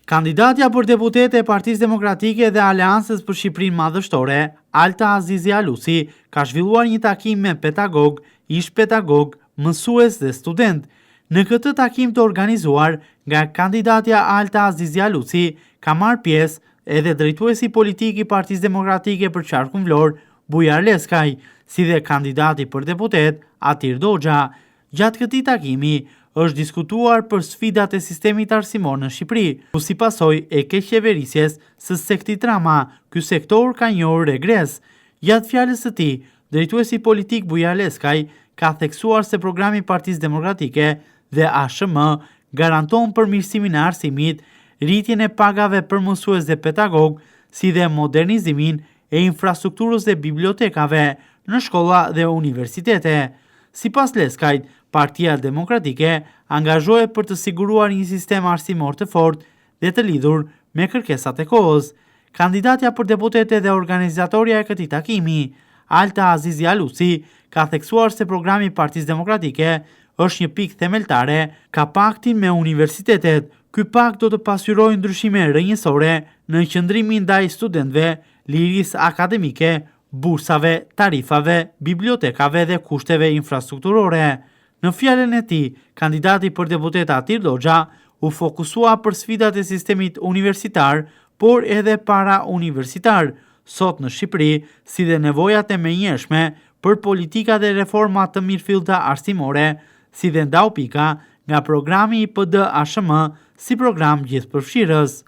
Kandidatja për deputete e Partisë Demokratike dhe Aleancës për Shqipërinë Madhështore, Alta Azizi Alusi, ka zhvilluar një takim me pedagog, ish pedagog, mësues dhe student. Në këtë takim të organizuar nga kandidatja Alta Azizi Alusi, ka marrë pjesë edhe drejtuesi politik i Partisë Demokratike për Qarkun Vlorë, Bujar Leskaj, si dhe kandidati për deputet Atir Doxha. Gjatë këtij takimi është diskutuar për sfidat e sistemit arsimor në Shqipëri, ku si pasojë e keqeverisjes së sektit Rama, ky sektor ka njohur regres. Gjatë fjalës së tij, drejtuesi politik Bujar Leskaj ka theksuar se programi i Partisë Demokratike dhe ASHM garanton përmirësimin e arsimit, rritjen e pagave për mësues dhe pedagog, si dhe modernizimin e infrastrukturës dhe bibliotekave në shkolla dhe universitete. Sipas Leskajt, Partia Demokratike angazhohet për të siguruar një sistem arsimor të fortë dhe të lidhur me kërkesat e kohës. Kandidatja për deputete dhe organizatoria e këtij takimi, Alta Azizi Alusi, ka theksuar se programi i Partisë Demokratike është një pikë themeltare ka paktin me universitetet. Ky pakt do të pasqyrojë ndryshime rrënjësore në qëndrimin ndaj studentëve, lirisë akademike, bursave, tarifave, bibliotekave dhe kushteve infrastrukturore. Në fjalën e tij, kandidati për deputet Atir Doxha u fokusua për sfidat e sistemit universitar, por edhe para universitar, sot në Shqipëri, si dhe nevojat e menjëhershme për politika dhe reforma të mirëfillta arsimore, si dhe ndau pika nga programi i PD-ASHM si program gjithëpërfshirës.